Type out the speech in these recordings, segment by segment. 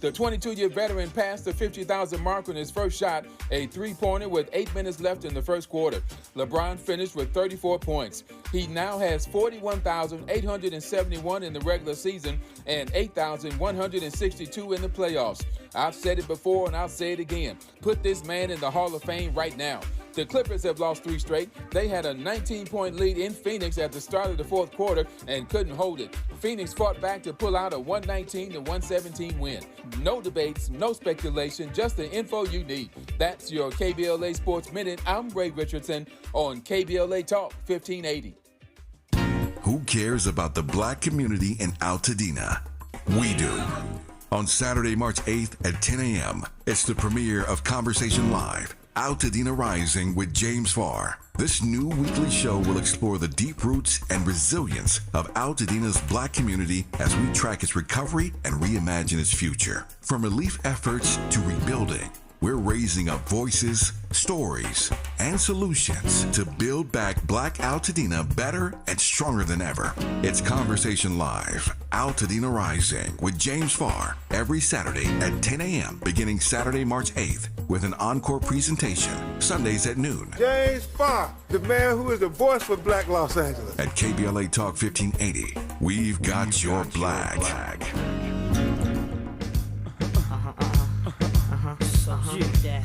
The 22-year veteran passed the 50,000 mark on his first shot, a three-pointer with 8 minutes left in the first quarter. LeBron finished with 34 points. He now has 41,871 in the regular season and 8,162 in the playoffs. I've said it before and I'll say it again. Put this man in the Hall of Fame right now. The Clippers have lost 3 straight. They had a 19-point lead in Phoenix at the start of the fourth quarter and couldn't hold it. Phoenix fought back to pull out a 119-117 win. No debates, no speculation, just the info you need. That's your KBLA Sports Minute. I'm Ray Richardson on KBLA Talk 1580. Who cares about the black community in Altadena? We do. On Saturday, March 8th at 10 a.m., it's the premiere of Conversation Live, Altadena Rising with James Farr. This new weekly show will explore the deep roots and resilience of Altadena's black community as we track its recovery and reimagine its future. From relief efforts to rebuilding, we're raising up voices, stories, and solutions to build back Black Altadena better and stronger than ever. It's Conversation Live, Altadena Rising with James Farr, every Saturday at 10 a.m. beginning Saturday, March 8th, with an encore presentation, Sundays at noon. James Farr, the man who is the voice for Black Los Angeles. At KBLA Talk 1580, we've got your black.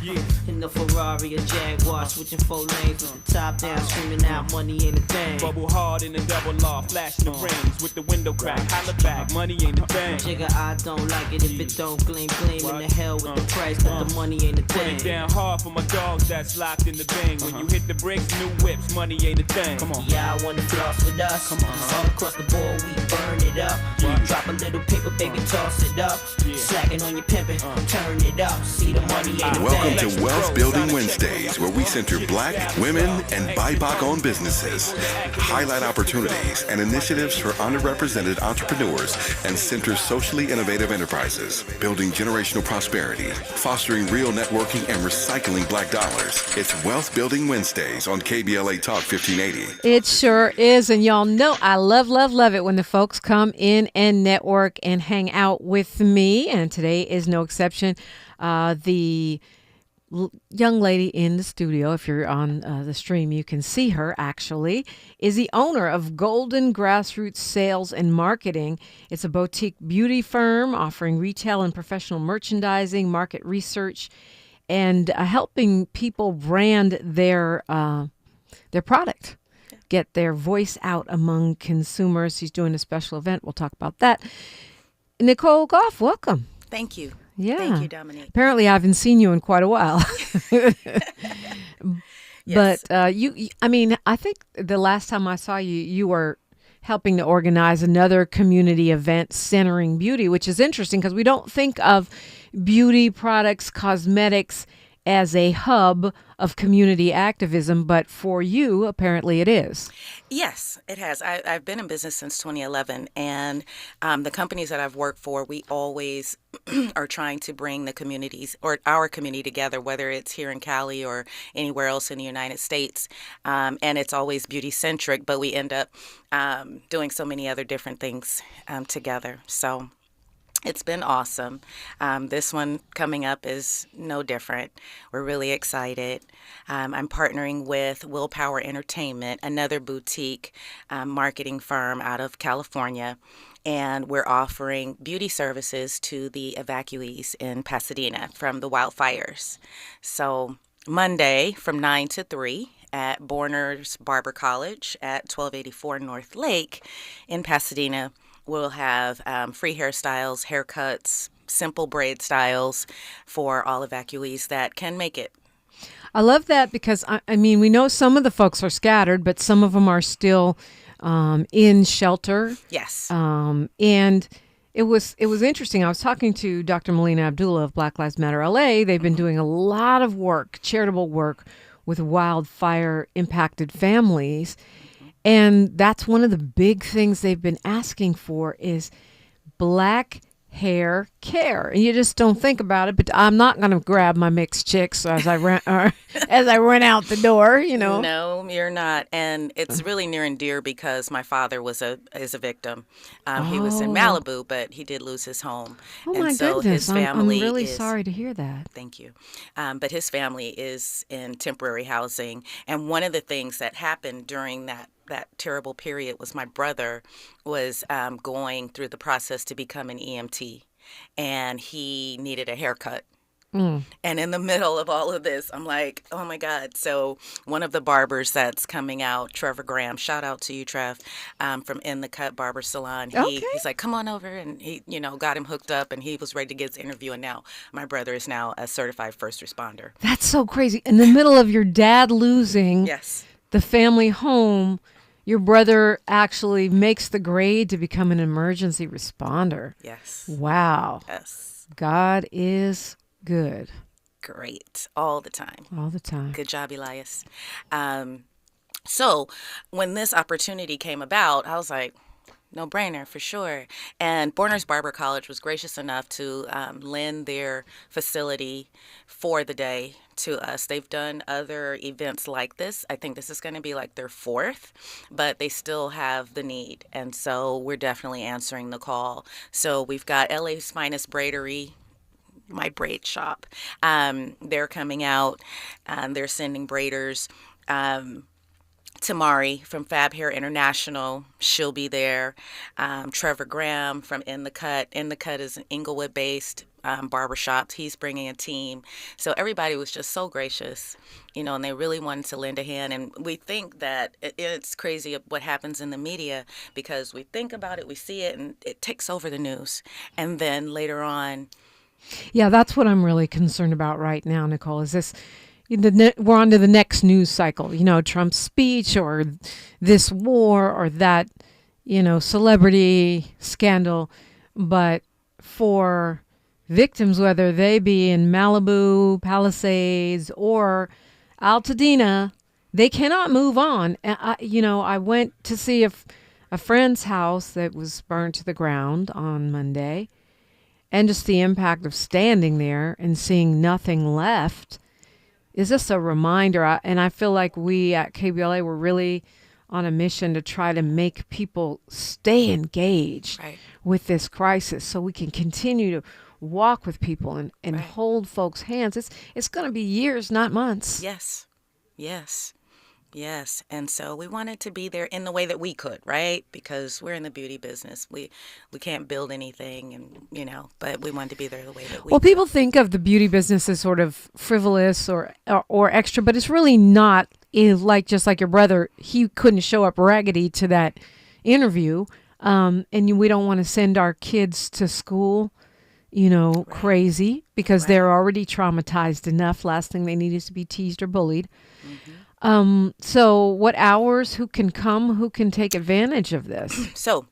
Yeah. In the Ferrari or Jaguar, switching 4 lanes with the top down, screaming out, money ain't a thing. Bubble hard in the double law, flashing the rings with the window crack. Holla back, money ain't a thing. Jigga, I don't like it if it don't gleam. In the hell with the price, but the money ain't a Put thing. it down hard for my dogs that's locked in the bang. When you hit the bricks, new whips, money ain't a thing. Come on. Yeah, I wanna floss with us. Come on. All across the board, we burn it up. Drop a little paper, baby, toss it up. Slacking on your pimpin', turn it up. See the money ain't a thing. Welcome to Wealth Building Wednesdays, where we center black, women, and BIPOC-owned businesses, highlight opportunities and initiatives for underrepresented entrepreneurs, and center socially innovative enterprises, building generational prosperity, fostering real networking, and recycling black dollars. It's Wealth Building Wednesdays on KBLA Talk 1580. It sure is, and y'all know I love it when the folks come in and network and hang out with me, and today is no exception. The young lady in the studio, if you're on the stream, you can see her actually, is the owner of Golden Grassroots Sales and Marketing. It's a boutique beauty firm offering retail and professional merchandising, market research, and helping people brand their product, get their voice out among consumers. She's doing a special event. We'll talk about that. Nichol Goff, welcome. Thank you. Yeah. Thank you, Dominique. Apparently, I haven't seen you in quite a while. Yes. But I think the last time I saw you, you were helping to organize another community event centering beauty, which is interesting because we don't think of beauty products, cosmetics as a hub of community activism, but for you, apparently it is. Yes, it has. I've been in business since 2011, and the companies that I've worked for, we always are trying to bring the communities or our community together, whether it's here in Cali or anywhere else in the United States. And it's always beauty-centric, but we end up doing so many other different things together. So it's been awesome. This one coming up is no different. We're really excited. I'm partnering with Willpower Entertainment, another boutique marketing firm out of California, and we're offering beauty services to the evacuees in Pasadena from the wildfires. So Monday from 9 to 3 at Borner's Barber College at 1284 North Lake in Pasadena. We'll have free hairstyles, haircuts, simple braid styles for all evacuees that can make it. I love that because, I mean, we know some of the folks are scattered, but some of them are still in shelter. Yes. And it was interesting. I was talking to Dr. Melina Abdullah of Black Lives Matter LA. They've been doing a lot of work, charitable work, with wildfire impacted families. And that's one of the big things they've been asking for is Black hair care, and you just don't think about it. But I'm not going to grab my mixed chicks as I run out the door. No, you're not, and it's really near and dear because my father is a victim. He was in Malibu, but he did lose his home. Oh and my so goodness! His family I'm really sorry to hear that. Thank you. But his family is in temporary housing, and one of the things that happened during that terrible period was my brother was going through the process to become an EMT, and he needed a haircut. And in the middle of all of this, I'm like, oh my God. So one of the barbers that's coming out, Trevor Graham, shout out to you, Trev, from In the Cut Barber Salon. He's like, come on over. And he, got him hooked up, and he was ready to get his interview. And now my brother is now a certified first responder. That's so crazy. In the middle of your dad losing the family home, your brother actually makes the grade to become an emergency responder. Yes. Wow. Yes. God is good. Great. All the time. All the time. Good job, Elias. So when this opportunity came about, I was like, no brainer for sure. And Borner's Barber College was gracious enough to lend their facility for the day to us. They've done other events like this. I think this is going to be like their fourth, but they still have the need. And so we're definitely answering the call. So we've got LA's Finest Braidery, my braid shop. They're coming out. They're sending braiders. Tamari from Fab Hair International, she'll be there. Trevor Graham from In the Cut. In the Cut is an Inglewood-based barbershop. He's bringing a team. So everybody was just so gracious, and they really wanted to lend a hand. And we think that it's crazy what happens in the media because we think about it, we see it, and it takes over the news. And then later on... Yeah, that's what I'm really concerned about right now, Nicole, is this... we're on to the next news cycle, Trump's speech or this war or that, celebrity scandal. But for victims, whether they be in Malibu, Palisades, or Altadena, they cannot move on. I went to see a friend's house that was burned to the ground on Monday, and just the impact of standing there and seeing nothing left is just a reminder. And I feel like we at KBLA were really on a mission to try to make people stay engaged with this crisis so we can continue to walk with people and hold folks' hands. It's going to be years, not months. Yes. And so we wanted to be there in the way that we could, right? Because we're in the beauty business. We can't build anything, and but we wanted to be there the way that we could. People think of the beauty business as sort of frivolous or extra, but it's really not. Just like your brother, he couldn't show up raggedy to that interview, and we don't want to send our kids to school, crazy because they're already traumatized enough. Last thing they need is to be teased or bullied. So what hours, who can come, who can take advantage of this? So,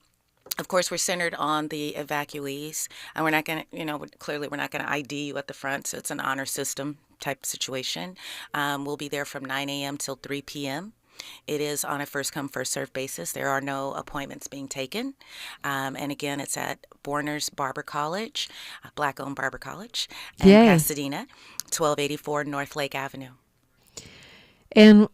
of course, we're centered on the evacuees, and we're not going to, clearly we're not going to ID you at the front. So it's an honor system type situation. We'll be there from 9 a.m. till 3 p.m. It is on a first-come, first-served basis. There are no appointments being taken. And again, it's at Borner's Barber College, Black-owned Barber College in Pasadena, 1284 North Lake Avenue. And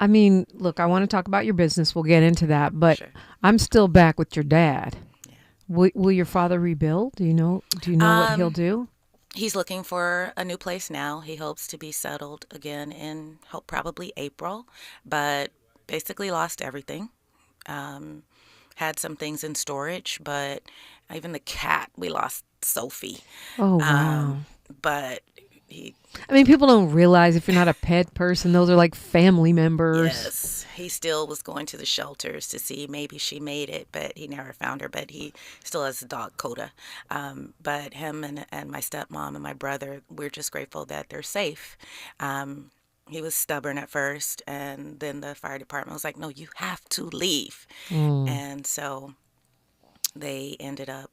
I mean, look, I want to talk about your business. We'll get into that, but I'm still back with your dad. Yeah. Will your father rebuild? Do you know what he'll do? He's looking for a new place now. He hopes to be settled again in probably April, but basically lost everything. Had some things in storage, but even the cat, we lost Sophie. Oh, wow. But people don't realize if you're not a pet person, those are like family members. Yes. He still was going to the shelters to see maybe she made it, but he never found her. But he still has a dog, Coda. But him and my stepmom and my brother, we're just grateful that they're safe. He was stubborn at first, and then the fire department was like, no, you have to leave. And so they ended up,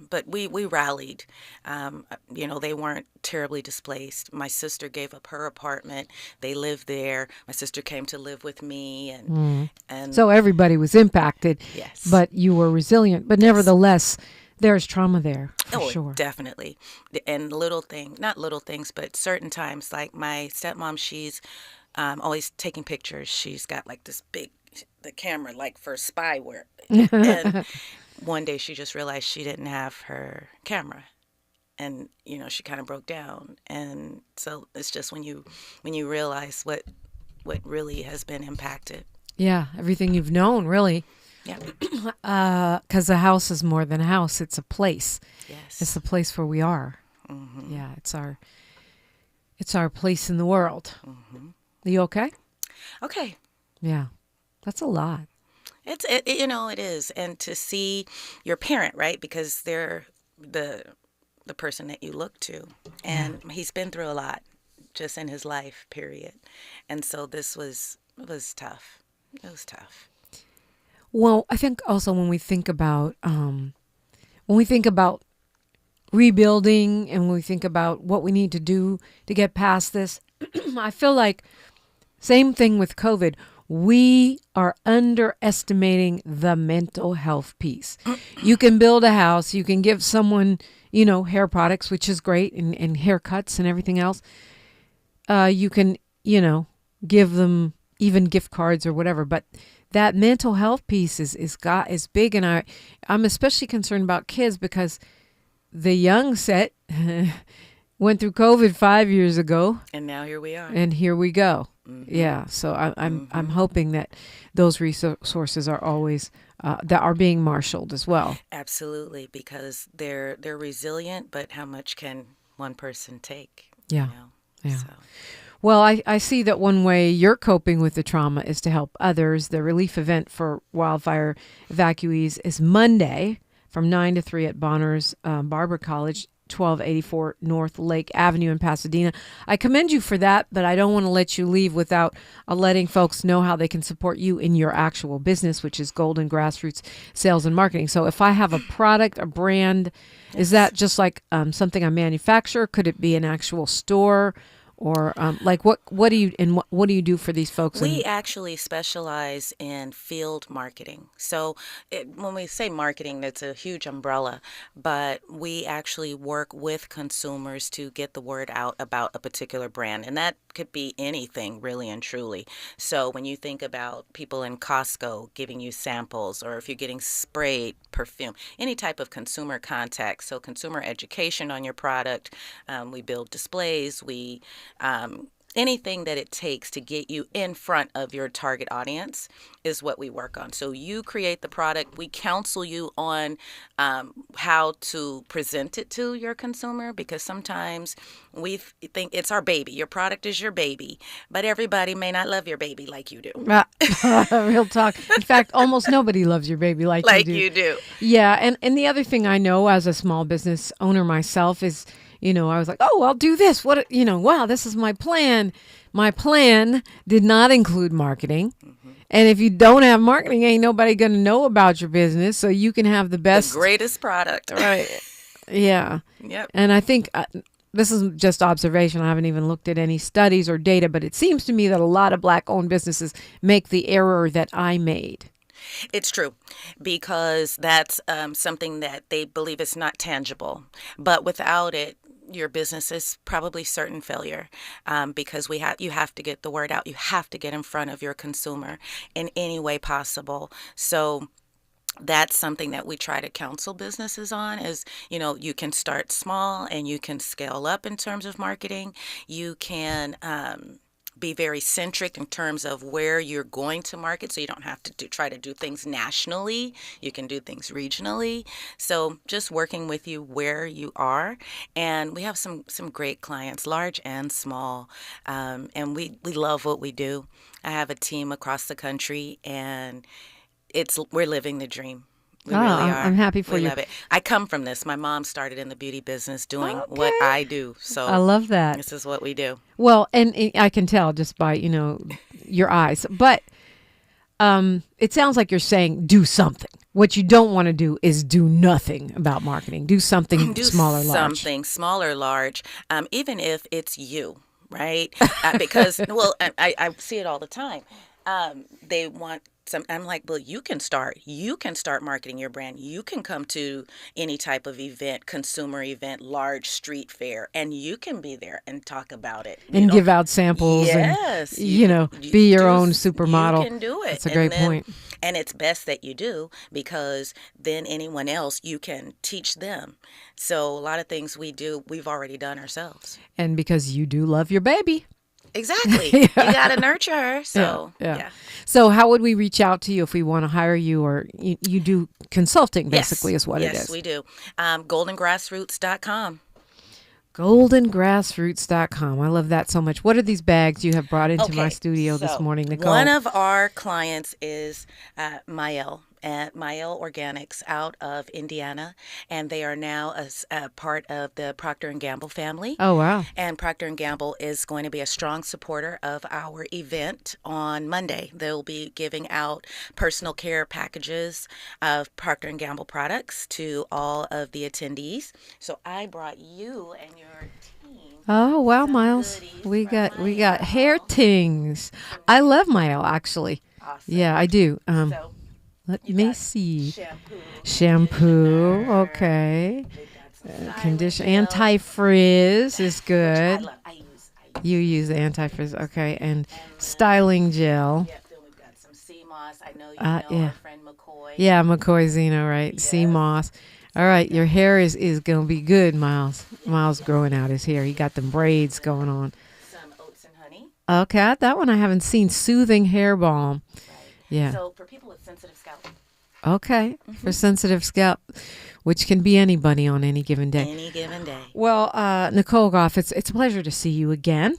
but we rallied. They weren't terribly displaced. My sister gave up her apartment. They lived there. My sister came to live with me, and so everybody was impacted. Yes, but you were resilient. But nevertheless, There's trauma there, for sure. Definitely. And not little things, but certain times, like my stepmom, she's always taking pictures. She's got like this the camera like for spyware. And one day she just realized she didn't have her camera. And, she kind of broke down. And so it's just when you realize what really has been impacted. Yeah, everything you've known, really. Yeah. Because a house is more than a house. It's a place. Yes. It's the place where we are. Mm-hmm. Yeah, it's our place in the world. Mm-hmm. Are you okay? Okay. Yeah, that's a lot. It is. And to see your parent, right? Because they're the person that you look to. And he's been through a lot just in his life, period. And so it was tough. It was tough. Well, I think also when we think about rebuilding and when we think about what we need to do to get past this, I feel like same thing with COVID. We are underestimating the mental health piece. You can build a house, you can give someone, hair products, which is great, and haircuts and everything else. You can, give them even gift cards or whatever, but that mental health piece is big, and I'm especially concerned about kids because the young set went through COVID 5 years ago, and now here we are. And here we go. Mm-hmm. Yeah, so I'm hoping that those resources are always that are being marshaled as well. Absolutely, because they're resilient, but how much can one person take? Yeah, yeah. So. Well, I see that one way you're coping with the trauma is to help others. The relief event for wildfire evacuees is Monday from 9 to 3 at Bonner's Barber College, 1284 North Lake Avenue in Pasadena. I commend you for that, but I don't want to let you leave without letting folks know how they can support you in your actual business, which is Golden Grassroots Sales and Marketing. So if I have a product, a brand, is that just like something I manufacture? Could it be an actual store? Or what do you do for these folks? We actually specialize in field marketing. So when we say marketing, that's a huge umbrella, but we actually work with consumers to get the word out about a particular brand, and that could be anything really and truly. So when you think about people in Costco giving you samples, or if you're getting sprayed perfume, any type of consumer contact, so consumer education on your product, we build displays, we anything that it takes to get you in front of your target audience is what we work on. So you create the product. We counsel you on how to present it to your consumer, because sometimes we think it's our baby. Your product is your baby, but everybody may not love your baby like you do. Real talk. In fact, almost nobody loves your baby like you do. Yeah, and the other thing I know as a small business owner myself is, I was like, oh, I'll do this. Wow, this is my plan. My plan did not include marketing. Mm-hmm. And if you don't have marketing, ain't nobody going to know about your business. So you can have the greatest product. Right. Yeah. Yep. And I think this is just observation. I haven't even looked at any studies or data, but it seems to me that a lot of Black-owned businesses make the error that I made. It's true, because that's something that they believe is not tangible. But without it, your business is probably certain failure, because you have to get the word out. You have to get in front of your consumer in any way possible. So that's something that we try to counsel businesses on is, you can start small and you can scale up in terms of marketing. You can be very centric in terms of where you're going to market, so you don't have to try to do things nationally. You can do things regionally. So just working with you where you are. And we have some great clients, large and small, and we love what we do. I have a team across the country, and we're living the dream. We really are. I'm happy for you. We love it. I come from this. My mom started in the beauty business doing what I do. So I love that. This is what we do. Well, and I can tell just by, your eyes. But it sounds like you're saying do something. What you don't want to do is do nothing about marketing. Do something small or large. Something small or large, even if it's you, right? Because, I see it all the time. They want I'm like, well, you can start marketing your brand. You can come to any type of event, consumer event, large street fair, and you can be there and talk about it. And give out samples. Yes. And, be your own supermodel. You can do it. That's a great point. And it's best that you do, because then anyone else, you can teach them. So a lot of things we do, we've already done ourselves. And because you do love your baby. Exactly. You got to nurture her. So, yeah. So how would we reach out to you if we want to hire you, or you do consulting, basically, is what it is? Yes, we do. GoldenGrassroots.com. GoldenGrassroots.com. I love that so much. What are these bags you have brought into my studio this morning, Nicole? One of our clients is Mael. At Mael Organics out of Indiana, and they are now a part of the Procter & Gamble family. Oh, wow. And Procter & Gamble is going to be a strong supporter of our event on Monday. They'll be giving out personal care packages of Procter & Gamble products to all of the attendees. So I brought you and your team. Oh, wow, Miles. We got hair tings. I love Mael, actually. Awesome. Yeah, I do. Let me see. Shampoo. Okay. Condition. Anti-frizz is good. You use the anti-frizz. Okay. And styling gel. Yeah, we've got some sea moss. I know you know our friend McCoy. Yeah, McCoy Zeno, right? Yes. Sea moss. All right. Your hair is going to be good, Miles. Miles growing out his hair. He got them braids going on. Some oats and honey. Okay. That one I haven't seen. Soothing hair balm. Yeah. So for people with sensitive scalp. Okay. Mm-hmm. For sensitive scalp, which can be anybody on any given day. Any given day. Well, Nichol Goff, it's a pleasure to see you again.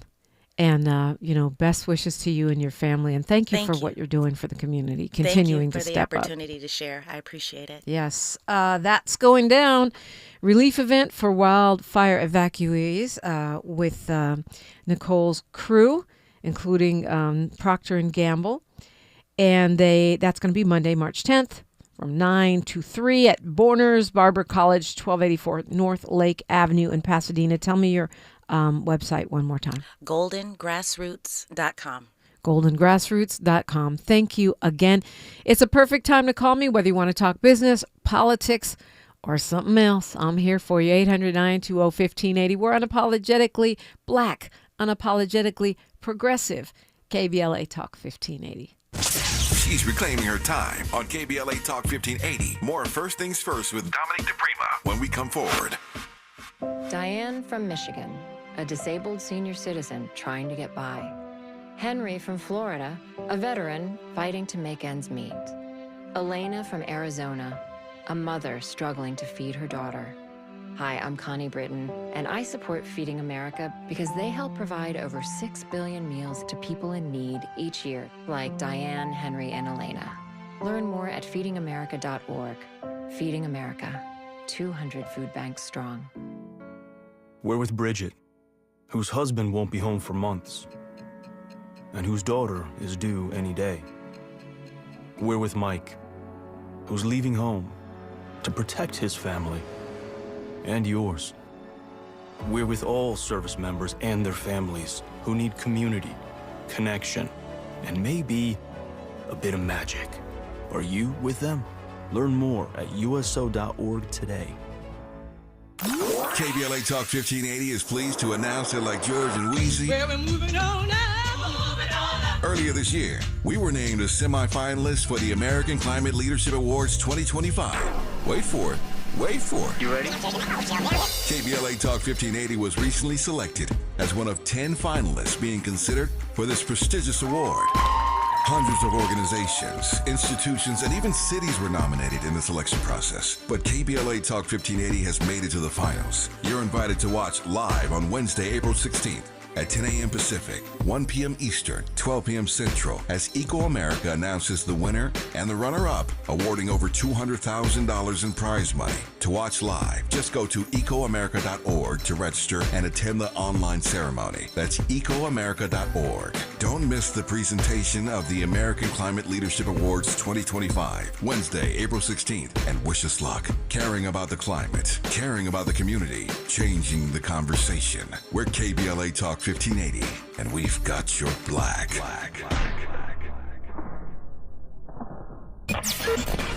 And, best wishes to you and your family. And thank you for what you're doing for the community, continuing to step up. Thank you for the opportunity to share. I appreciate it. Yes. That's going down. Relief event for wildfire evacuees with Nicole's crew, including Procter & Gamble. And that's going to be Monday, March 10th from 9 to 3 at Borner's Barber College, 1284 North Lake Avenue in Pasadena. Tell me your website one more time. GoldenGrassroots.com. GoldenGrassroots.com. Thank you again. It's a perfect time to call me, whether you want to talk business, politics, or something else. I'm here for you. 800-920-1580. We're unapologetically black, unapologetically progressive. KBLA Talk 1580. She's reclaiming her time on KBLA Talk 1580. More First Things First with Dominique DiPrima when we come forward. Diane from Michigan, a disabled senior citizen trying to get by. Henry from Florida, a veteran fighting to make ends meet. Elena from Arizona, a mother struggling to feed her daughter. Hi, I'm Connie Britton, and I support Feeding America because they help provide over 6 billion meals to people in need each year, like Diane, Henry, and Elena. Learn more at feedingamerica.org. Feeding America, 200 food banks strong. We're with Bridget, whose husband won't be home for months, and whose daughter is due any day. We're with Mike, who's leaving home to protect his family and yours. We're with all service members and their families who need community, connection, and maybe a bit of magic. Are you with them? Learn more at uso.org today. KBLA Talk 1580 is pleased to announce that, like George and Weezy, we're moving on now. Earlier this year, we were named as semifinalists for the American Climate Leadership Awards 2025. Wait for it. Wait for it. You ready? KBLA Talk 1580 was recently selected as one of 10 finalists being considered for this prestigious award. Hundreds of organizations, institutions, and even cities were nominated in the selection process. But KBLA Talk 1580 has made it to the finals. You're invited to watch live on Wednesday, April 16th. At 10 a.m. Pacific, 1 p.m. Eastern, 12 p.m. Central, as Eco America announces the winner and the runner-up, awarding over $200,000 in prize money. To watch live, just go to ecoamerica.org to register and attend the online ceremony. That's ecoamerica.org. Don't miss the presentation of the American Climate Leadership Awards 2025, Wednesday, April 16th, and wish us luck. Caring about the climate, caring about the community, changing the conversation. We're KBLA Talk 1580, and we've got your black.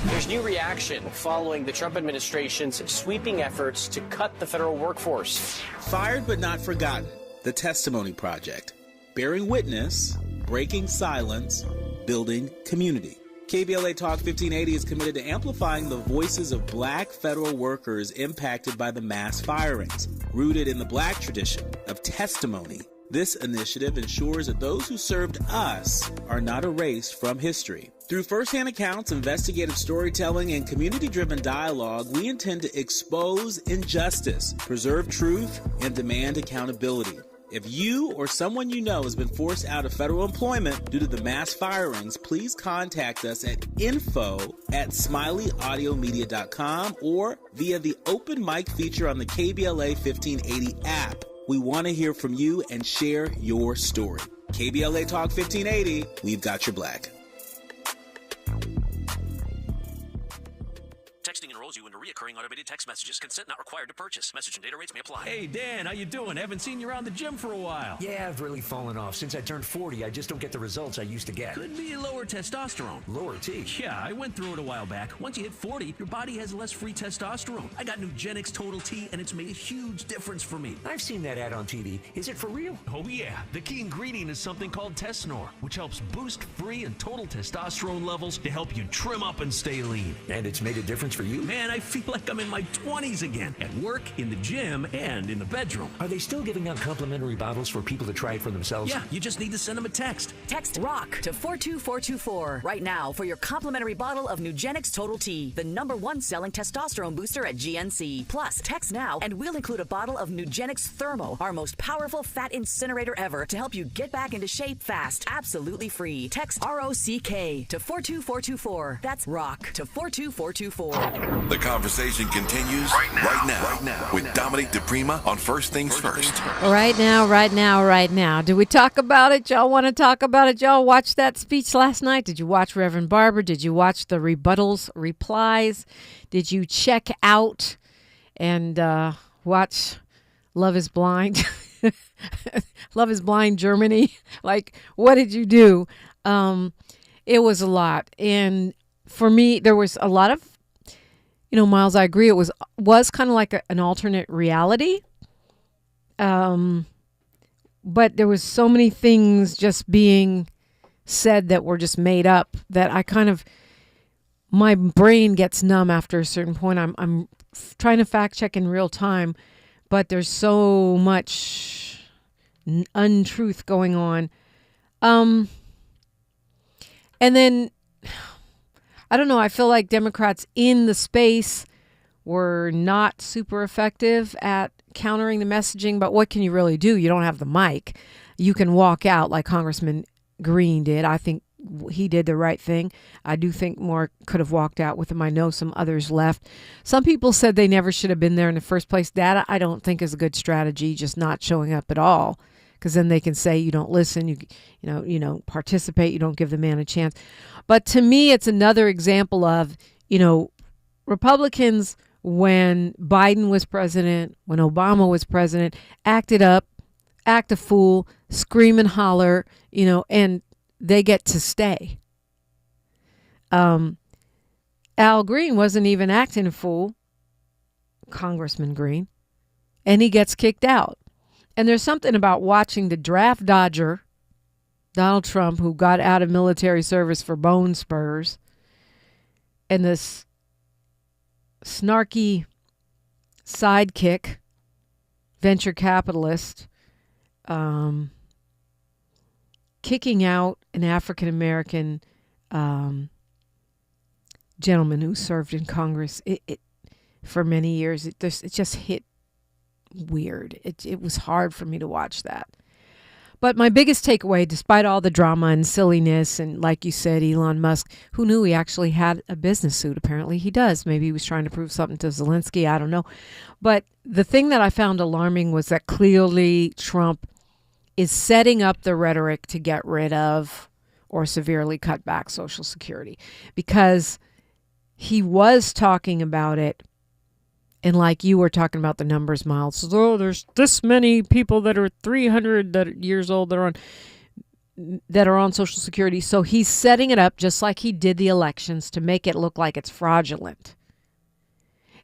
There's new reaction following the Trump administration's sweeping efforts to cut the federal workforce. Fired but not forgotten. The Testimony Project. Bearing witness, breaking silence, building community. KBLA Talk 1580 is committed to amplifying the voices of black federal workers impacted by the mass firings. Rooted in the black tradition of testimony, this initiative ensures that those who served us are not erased from history. Through firsthand accounts, investigative storytelling, and community-driven dialogue, we intend to expose injustice, preserve truth, and demand accountability. If you or someone you know has been forced out of federal employment due to the mass firings, please contact us at info@smileyAudiomedia.com or via the open mic feature on the KBLA 1580 app. We want to hear from you and share your story. KBLA Talk 1580, we've got your black. Texting enrolls you into recurring automated text messages. Consent not required to purchase. Message and data rates may apply. Hey, Dan, how you doing? Haven't seen you around the gym for a while. Yeah, I've really fallen off. Since I turned 40, I just don't get the results I used to get. Could be lower testosterone. Lower T? Yeah, I went through it a while back. Once you hit 40, your body has less free testosterone. I got Nugenix Total T, and it's made a huge difference for me. I've seen that ad on TV. Is it for real? Oh, yeah. The key ingredient is something called Tesnor, which helps boost free and total testosterone levels to help you trim up and stay lean. And it's made a difference for you? Man, I feel like I'm in my 20s again, at work, in the gym, and in the bedroom. Are they still giving out complimentary bottles for people to try it for themselves? Yeah, you just need to send them a text. Text ROCK to 42424 right now for your complimentary bottle of Nugenix Total T, the #1 selling testosterone booster at GNC. Plus, text now and we'll include a bottle of Nugenix Thermo, our most powerful fat incinerator ever, to help you get back into shape fast, absolutely free. Text ROCK to 42424. That's ROCK to 42424. The conversation continues right now with Dominique DiPrima on First Things First. Right now. Do we talk about it? Y'all want to talk about it? Y'all watch that speech last night? Did you watch Reverend Barber? Did you watch the rebuttals, replies? Did you check out and watch Love is Blind? Love is Blind Germany? Like, what did you do? It was a lot. And for me, there was a lot of, Miles, I agree. It was kind of like an alternate reality. But there was so many things just being said that were just made up that my brain gets numb after a certain point. I'm trying to fact check in real time, but there's so much untruth going on. And then, I don't know, I feel like Democrats in the space were not super effective at countering the messaging, but what can you really do? You don't have the mic. You can walk out like Congressman Green did. I think he did the right thing. I do think more could have walked out with him. I know some others left. Some people said they never should have been there in the first place. That I don't think is a good strategy, just not showing up at all, because then they can say you don't listen, you participate, you don't give the man a chance. But to me, it's another example of, Republicans, when Biden was president, when Obama was president, act a fool, scream and holler, and they get to stay. Al Green wasn't even acting a fool, Congressman Green, and he gets kicked out. And there's something about watching the draft dodger, Donald Trump, who got out of military service for bone spurs, and this snarky sidekick, venture capitalist, kicking out an African-American gentleman who served in Congress for many years. It just hit weird. It was hard for me to watch that. But my biggest takeaway, despite all the drama and silliness, and like you said, Elon Musk, who knew he actually had a business suit? Apparently he does. Maybe he was trying to prove something to Zelensky. I don't know. But the thing that I found alarming was that clearly Trump is setting up the rhetoric to get rid of or severely cut back Social Security, because he was talking about it. And like you were talking about the numbers, Miles, there's this many people that are 300 years old that are on. that are on Social Security. So he's setting it up just like he did the elections to make it look like it's fraudulent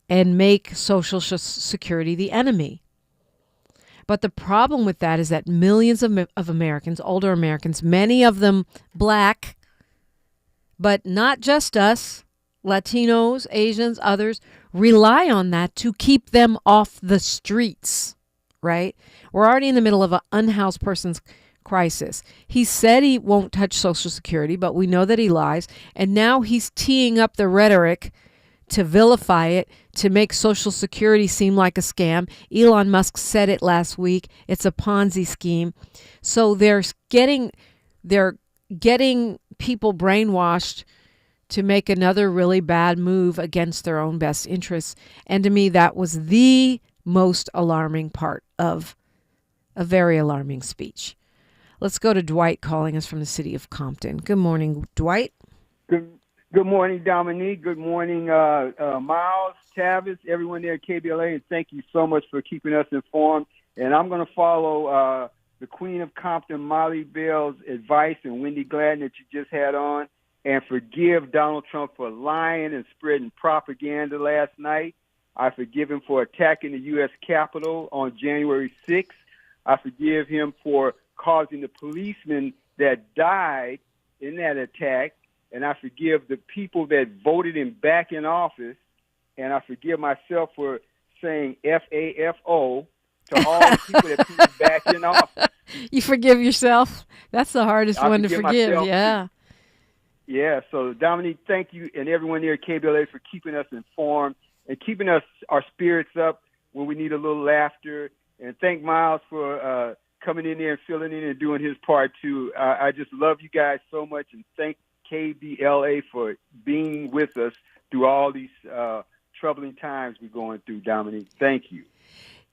and make Social Security the enemy. But the problem with that is that millions of Americans, older Americans, many of them black, but not just us, Latinos, Asians, others, rely on that to keep them off the streets, right? We're already in the middle of an unhoused person's crisis. He said he won't touch Social Security, but we know that he lies. And now he's teeing up the rhetoric to vilify it, to make Social Security seem like a scam. Elon Musk said it last week. It's a Ponzi scheme. So they're getting people brainwashed to make another really bad move against their own best interests. And to me, that was the most alarming part of a very alarming speech. Let's go to Dwight calling us from the city of Compton. Good morning, Dwight. Good morning, Dominique. Good morning, Miles, Tavis, everyone there at KBLA, and thank you so much for keeping us informed. And I'm going to follow the Queen of Compton, Molly Bell's advice, and Wendy Gladden that you just had on, and forgive Donald Trump for lying and spreading propaganda last night. I forgive him for attacking the U.S. Capitol on January 6th. I forgive him for causing the policemen that died in that attack. And I forgive the people that voted him back in office. And I forgive myself for saying FAFO to all the people that put him back in office. You forgive yourself? That's the hardest one to forgive, myself, yeah. Too. Yeah, so Dominique, thank you, and everyone there at KBLA for keeping us informed and keeping our spirits up when we need a little laughter. And thank Miles for coming in there and filling in and doing his part, too. I just love you guys so much, and thank KBLA for being with us through all these troubling times we're going through, Dominique. Thank you.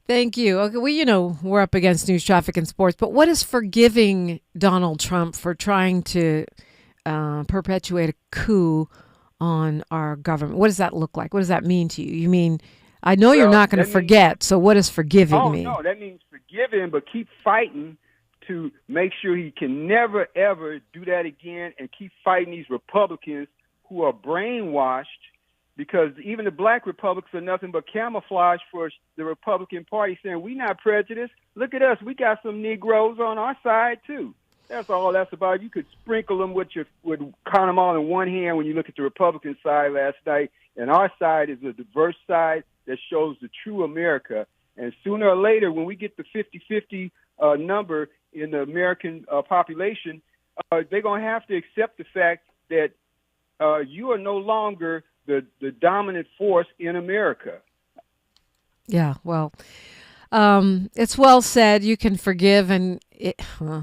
Thank you. Okay, well, we're up against news, traffic, and sports, but what is forgiving Donald Trump for trying to perpetuate a coup on our government? What does that look like? What does that mean to you? You mean, I know you're not going to forget, so what does forgiving mean? No, that means forgive him, but keep fighting to make sure he can never, ever do that again, and keep fighting these Republicans who are brainwashed, because even the black Republicans are nothing but camouflage for the Republican Party, saying, we're not prejudiced. Look at us. We got some Negroes on our side, too. That's all that's about. You could sprinkle them would count them all in one hand when you look at the Republican side last night, and our side is a diverse side that shows the true America. And sooner or later, when we get the 50-50 number in the American population, they're going to have to accept the fact that you are no longer the dominant force in America. Yeah, well, it's well said. You can forgive, and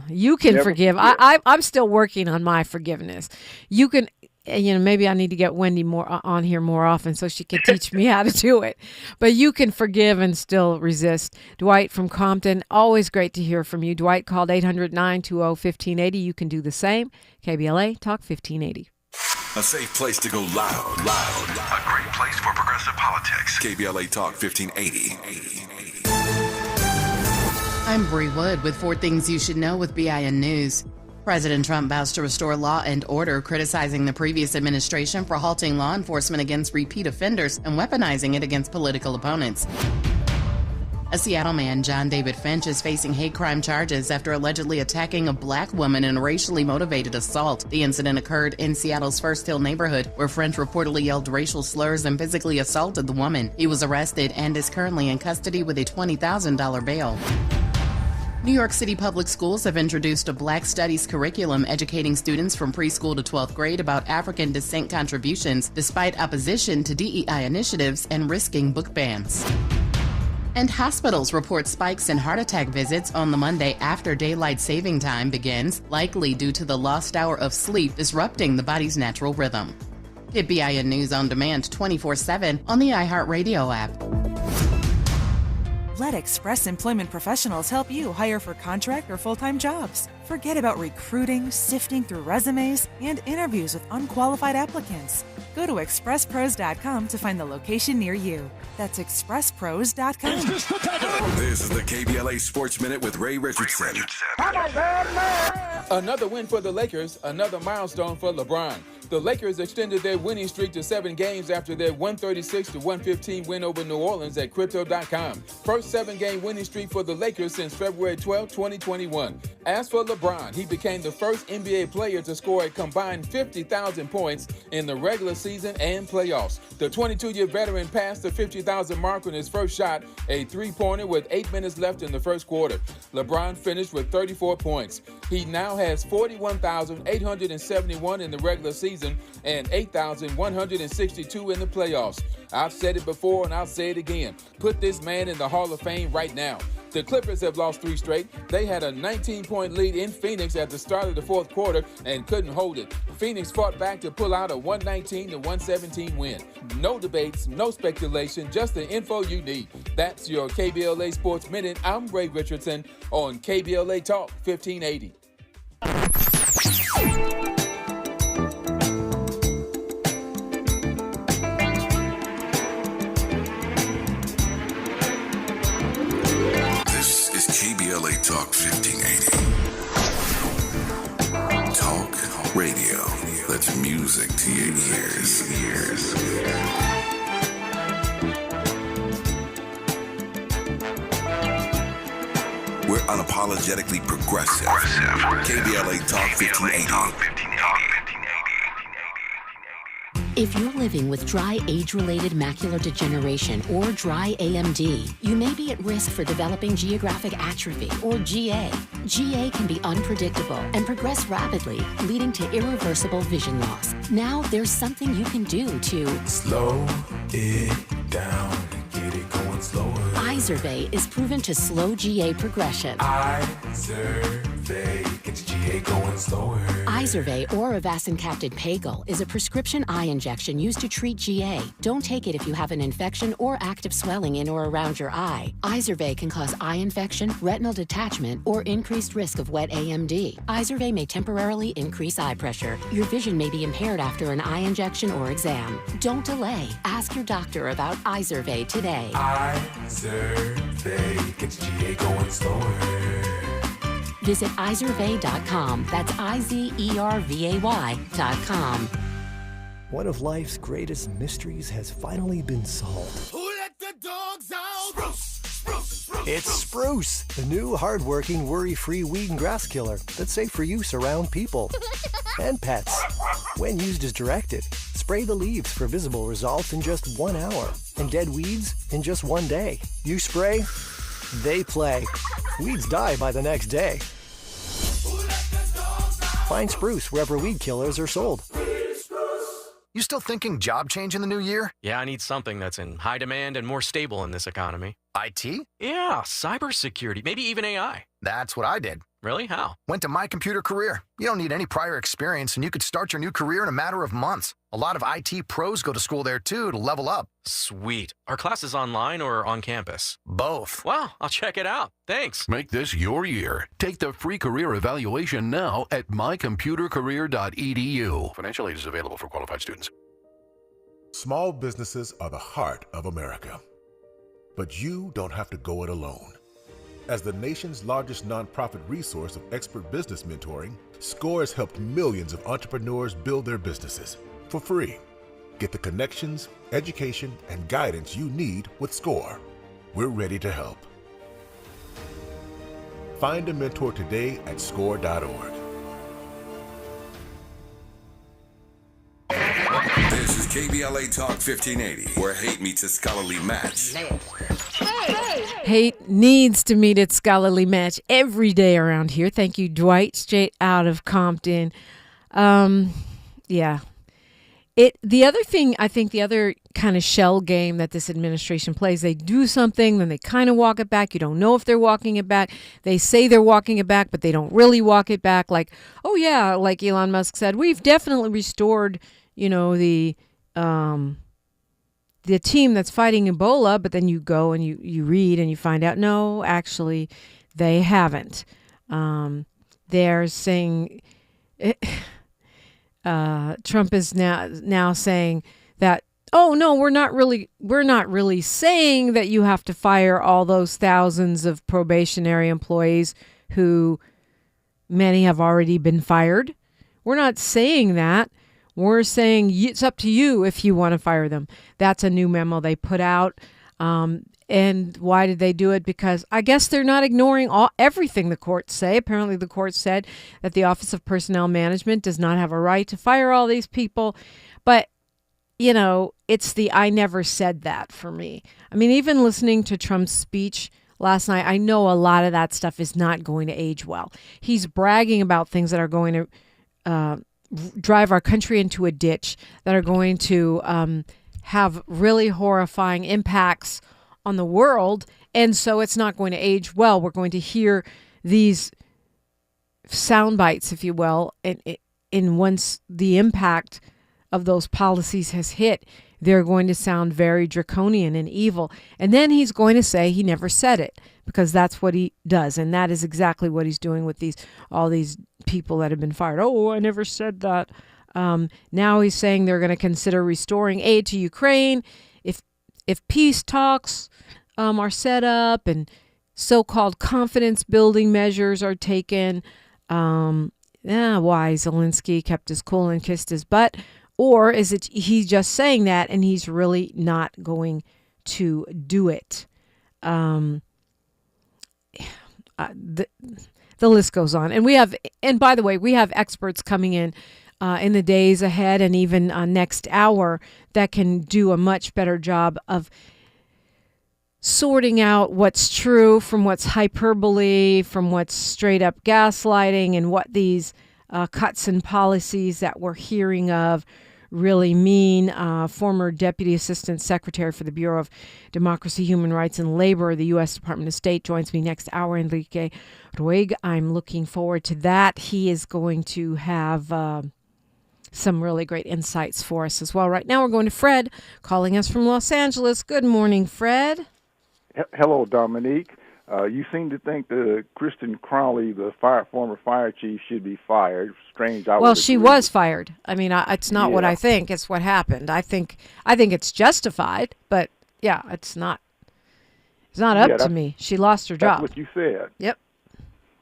you can forgive. I'm still working on my forgiveness. You can, maybe I need to get Wendy on here more often so she can teach me how to do it. But you can forgive and still resist. Dwight from Compton, always great to hear from you. Dwight called 800-920-1580. You can do the same. KBLA Talk 1580. A safe place to go loud. A great place for progressive politics. KBLA Talk 1580. I'm Bree Wood with 4 Things You Should Know with BIN News. President Trump vows to restore law and order, criticizing the previous administration for halting law enforcement against repeat offenders and weaponizing it against political opponents. A Seattle man, John David Finch, is facing hate crime charges after allegedly attacking a black woman in a racially motivated assault. The incident occurred in Seattle's First Hill neighborhood, where Finch reportedly yelled racial slurs and physically assaulted the woman. He was arrested and is currently in custody with a $20,000 bail. New York City Public Schools have introduced a Black Studies curriculum educating students from preschool to 12th grade about African descent contributions, despite opposition to DEI initiatives and risking book bans. And hospitals report spikes in heart attack visits on the Monday after daylight saving time begins, likely due to the lost hour of sleep disrupting the body's natural rhythm. Get BIN News on demand 24/7 on the iHeartRadio app. Let Express Employment Professionals help you hire for contract or full-time jobs. Forget about recruiting, sifting through resumes, and interviews with unqualified applicants. Go to expresspros.com to find the location near you. That's expresspros.com. This is the KBLA Sports Minute with Ray Richardson. Another win for the Lakers, another milestone for LeBron. The Lakers extended their winning streak to 7 games after their 136-115 win over New Orleans at Crypto.com. First 7-game winning streak for the Lakers since February 12, 2021. As for LeBron, he became the first NBA player to score a combined 50,000 points in the regular season and playoffs. The 22-year veteran passed the 50,000 mark on his first shot, a three-pointer with 8 minutes left in the first quarter. LeBron finished with 34 points. He now has 41,871 in the regular season and 8,162 in the playoffs. I've said it before and I'll say it again. Put this man in the Hall of Fame right now. The Clippers have lost 3 straight. They had a 19-point lead in Phoenix at the start of the fourth quarter and couldn't hold it. Phoenix fought back to pull out a 119-117 win. No debates, no speculation, just the info you need. That's your KBLA Sports Minute. I'm Ray Richardson on KBLA Talk 1580. KBLA Talk 1580. Talk radio. That's music to your ears. We're unapologetically progressive. KBLA Talk 1580. If you're living with dry age-related macular degeneration or dry AMD, you may be at risk for developing geographic atrophy or GA. GA can be unpredictable and progress rapidly, leading to irreversible vision loss. Now there's something you can do to slow it down and get it going slower. Izervay is proven to slow GA progression. Izervay gets GA going slower. Izervay or avacincaptad pagel is a prescription eye injection used to treat GA. Don't take it if you have an infection or active swelling in or around your eye. Izervay can cause eye infection, retinal detachment, or increased risk of wet AMD. Izervay may temporarily increase eye pressure. Your vision may be impaired after an eye injection or exam. Don't delay. Ask your doctor about Izervay today. Izervay gets GA going slower. Visit Izervay.com. That's IZERVAY.com. One of life's greatest mysteries has finally been solved. Who let the dogs out? Spruce. It's Spruce, the new hard-working, worry-free weed and grass killer that's safe for use around people and pets. When used as directed, spray the leaves for visible results in just 1 hour and dead weeds in just 1 day. You spray, they play. Weeds die by the next day. Find Spruce wherever weed killers are sold. You still thinking job change in the new year? Yeah, I need something that's in high demand and more stable in this economy. IT? Yeah, cybersecurity, maybe even AI. That's what I did. Really? How? Went to My Computer Career. You don't need any prior experience, and you could start your new career in a matter of months. A lot of IT pros go to school there, too, to level up. Sweet. Are classes online or on campus? Both. Wow, I'll check it out. Thanks. Make this your year. Take the free career evaluation now at mycomputercareer.edu. Financial aid is available for qualified students. Small businesses are the heart of America. But you don't have to go it alone. As the nation's largest nonprofit resource of expert business mentoring, SCORE has helped millions of entrepreneurs build their businesses for free. Get the connections, education, and guidance you need with SCORE. We're ready to help. Find a mentor today at score.org. This is KBLA Talk 1580, where hate meets a scholarly match. Hate needs to meet its scholarly match every day around here. Thank you, Dwight, straight out of Compton. Yeah. The other thing, I think the other kind of shell game that this administration plays, they do something, then they kind of walk it back. You don't know if they're walking it back. They say they're walking it back, but they don't really walk it back. Like, oh yeah, like Elon Musk said, we've definitely restored, the team that's fighting Ebola, but then you go and you read and you find out, no, actually, they haven't. They're saying, Trump is now saying that, oh no, we're not really saying that you have to fire all those thousands of probationary employees who many have already been fired. We're not saying that. We're saying it's up to you if you want to fire them. That's a new memo they put out. And why did they do it? Because I guess they're not ignoring everything the courts say. Apparently the court said that the Office of Personnel Management does not have a right to fire all these people. But, it's the I never said that for me. I mean, even listening to Trump's speech last night, I know a lot of that stuff is not going to age well. He's bragging about things that are going to drive our country into a ditch, that are going to have really horrifying impacts on the world. And so it's not going to age well. We're going to hear these sound bites, if you will, and once the impact of those policies has hit, they're going to sound very draconian and evil. And then he's going to say he never said it, because that's what he does. And that is exactly what he's doing with all these people that have been fired. Oh, I never said that. Now he's saying they're going to consider restoring aid to Ukraine if peace talks are set up and so-called confidence building measures are taken. Why Zelensky kept his cool and kissed his butt? Or is it he's just saying that and he's really not going to do it? The list goes on. And by the way, we have experts coming in the days ahead and even next hour that can do a much better job of sorting out what's true from what's hyperbole, from what's straight up gaslighting, and what these cuts in policies that we're hearing of really mean. Former Deputy Assistant Secretary for the Bureau of Democracy, Human Rights, and Labor, the U.S. Department of State, joins me next hour, Enrique Ruig. I'm looking forward to that. He is going to have some really great insights for us as well. Right now we're going to Fred, calling us from Los Angeles. Good morning, Fred. Hello, Dominique. You seem to think that Kristen Crowley, the former fire chief, should be fired. Strange. Well, she was fired. I mean, it's not what I think. It's what happened. I think it's justified, but yeah, it's not. It's not up to me. She lost her job. That's what you said. Yep.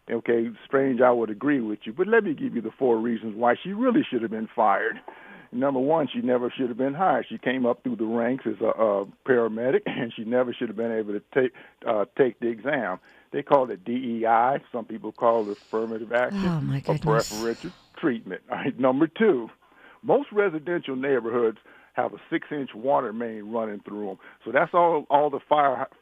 Okay, strange. I would agree with you, but let me give you the 4 reasons why she really should have been fired. Number one, she never should have been hired. She came up through the ranks as a paramedic, and she never should have been able to take the exam. They call it DEI. Some people call it affirmative action or preferential treatment. All right. Number 2, most residential neighborhoods have a 6-inch water main running through them. So that's all the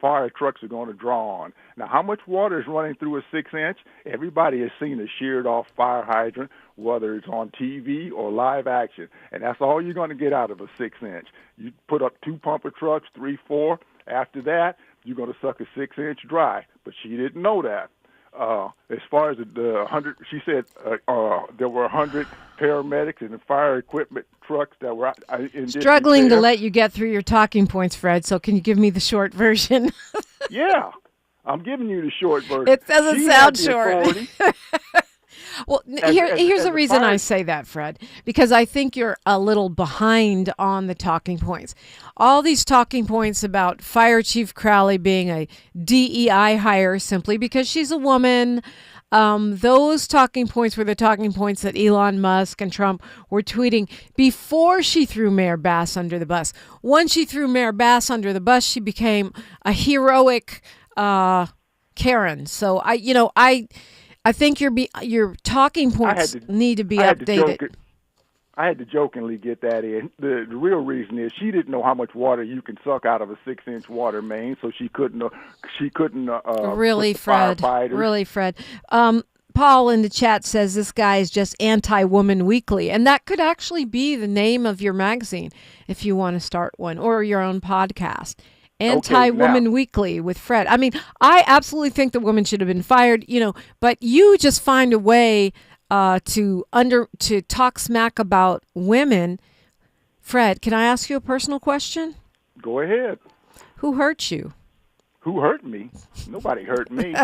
fire trucks are going to draw on. Now, how much water is running through a 6-inch? Everybody has seen a sheared-off fire hydrant, whether it's on TV or live action. And that's all you're going to get out of a 6-inch. You put up 2 pumper trucks, 3, 4. After that, you're going to suck a 6-inch dry. But she didn't know that. As far as the 100, she said there were 100 paramedics and fire equipment trucks that were in struggling to let you get through your talking points, Fred. So can you give me the short version? Yeah, I'm giving you the short version. It doesn't sound short. Well, here's the reason I say that, Fred, because I think you're a little behind on the talking points. All these talking points about Fire Chief Crowley being a DEI hire simply because she's a woman, those talking points were the talking points that Elon Musk and Trump were tweeting before she threw Mayor Bass under the bus. Once she threw Mayor Bass under the bus, she became a heroic Karen. So I think your talking points need to be updated. I had to jokingly get that in. The real reason is she didn't know how much water you can suck out of a 6-inch water main, so she couldn't. Really, Fred. Really, Fred. Paul in the chat says this guy is just anti-woman weekly, and that could actually be the name of your magazine if you want to start one, or your own podcast. Anti-Woman Weekly with Fred. I mean, I absolutely think the woman should have been fired, but you just find a way to talk smack about women. Fred, can I ask you a personal question? Go ahead. Who hurt you? Who hurt me? Nobody hurt me.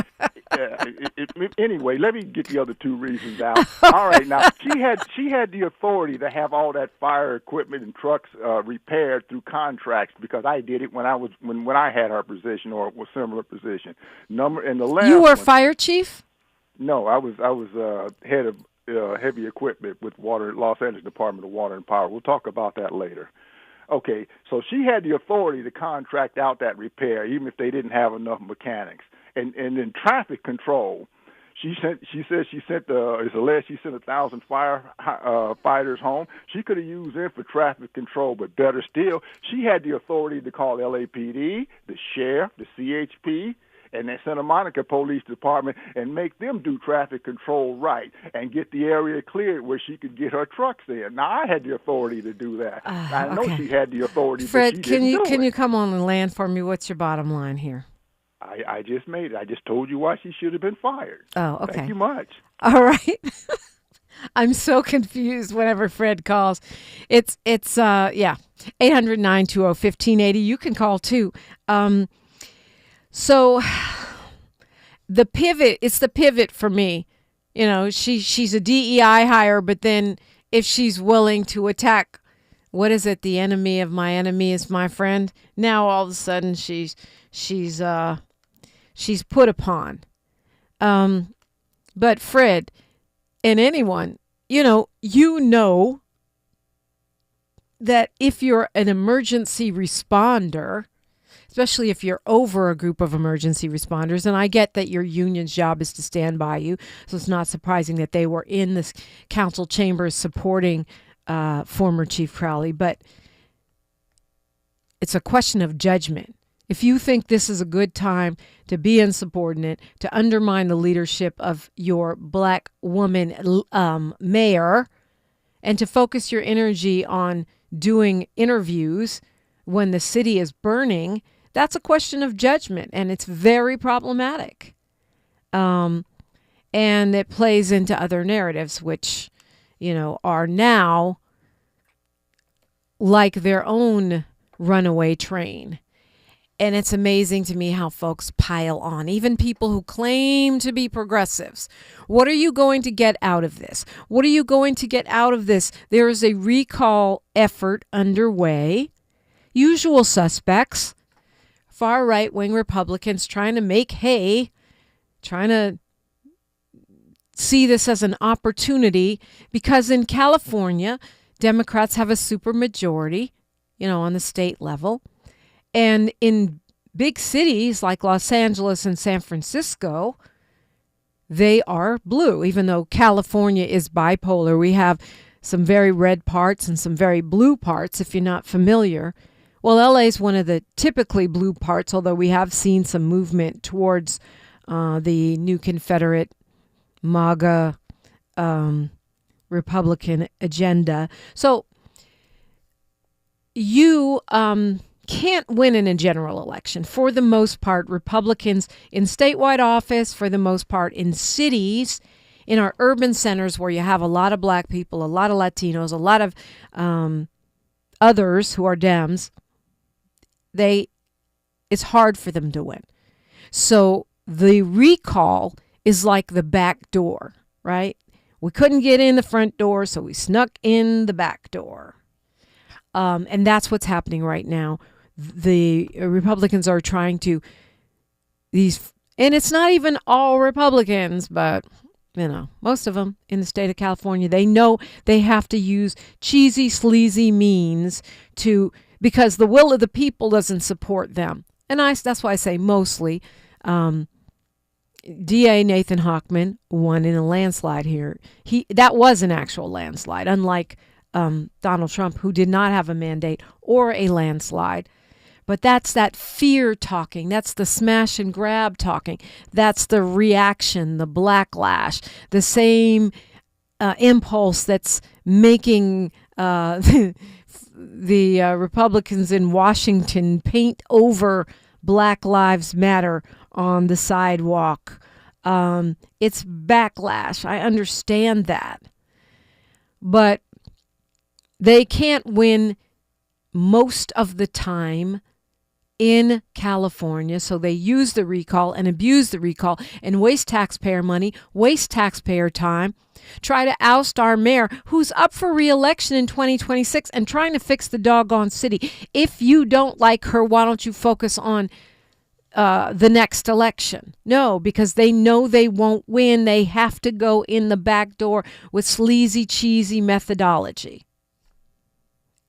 Anyway, let me get the other two reasons out. All right, now she had the authority to have all that fire equipment and trucks repaired through contracts because I did it when I had her position or a similar position. You were fire chief? No, I was head of heavy equipment with Los Angeles Department of Water and Power. We'll talk about that later. Okay, so she had the authority to contract out that repair, even if they didn't have enough mechanics. And in traffic control, it's alleged she sent 1,000 firefighters home. She could have used them for traffic control, but better still, she had the authority to call LAPD, the sheriff, the CHP, and the Santa Monica Police Department and make them do traffic control right and get the area cleared where she could get her trucks in. Now, I had the authority to do that. I know she had the authority, Fred, but she didn't do it. Can you come on and land for me? What's your bottom line here? I just made it. I just told you why she should have been fired. Oh, okay. Thank you much. All right. I'm so confused whenever Fred calls. It's 800-920-1580. You can call too. So it's the pivot for me. You know, she's a DEI hire, but then if she's willing to attack, what is it? The enemy of my enemy is my friend. Now all of a sudden she's put upon. But Fred and anyone, you know that if you're an emergency responder, especially if you're over a group of emergency responders, and I get that your union's job is to stand by you, so it's not surprising that they were in this council chambers supporting former Chief Crowley, but it's a question of judgment. If you think this is a good time to be insubordinate, to undermine the leadership of your black woman mayor, and to focus your energy on doing interviews when the city is burning, that's a question of judgment, and it's very problematic. And it plays into other narratives, which, are now like their own runaway train. And it's amazing to me how folks pile on, even people who claim to be progressives. What are you going to get out of this? What are you going to get out of this? There is a recall effort underway. Usual suspects, far right-wing Republicans trying to make hay, trying to see this as an opportunity, because in California, Democrats have a supermajority, on the state level. And in big cities like Los Angeles and San Francisco, they are blue, even though California is bipolar. We have some very red parts and some very blue parts, if you're not familiar. Well, LA is one of the typically blue parts, although we have seen some movement towards the new Confederate MAGA Republican agenda. So you can't win in a general election. For the most part, Republicans in statewide office, for the most part in cities, in our urban centers where you have a lot of black people, a lot of Latinos, a lot of others who are Dems, it's hard for them to win. So the recall is like the back door, right? We couldn't get in the front door, so we snuck in the back door. And that's what's happening right now. The Republicans are trying to and it's not even all Republicans, but most of them in the state of California, they know they have to use cheesy, sleazy means because the will of the people doesn't support them. And that's why I say mostly. DA Nathan Hochman won in a landslide here. That was an actual landslide, unlike Donald Trump, who did not have a mandate or a landslide. But that's that fear talking. That's the smash and grab talking. That's the reaction, the backlash, the same impulse that's making the Republicans in Washington paint over Black Lives Matter on the sidewalk. It's backlash. I understand that. But they can't win most of the time in California. So they use the recall and abuse the recall and waste taxpayer money, waste taxpayer time, try to oust our mayor who's up for re-election in 2026 and trying to fix the doggone city. If you don't like her, why don't you focus on the next election? No, because they know they won't win. They have to go in the back door with sleazy, cheesy methodology.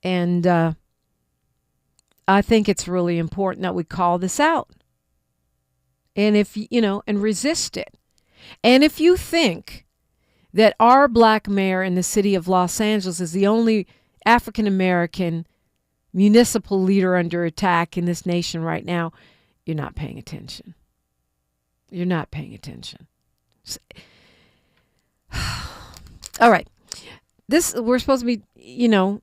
And I think it's really important that we call this out. And and resist it. And if you think that our black mayor in the city of Los Angeles is the only African American municipal leader under attack in this nation right now, you're not paying attention. You're not paying attention. All right. We're supposed to be,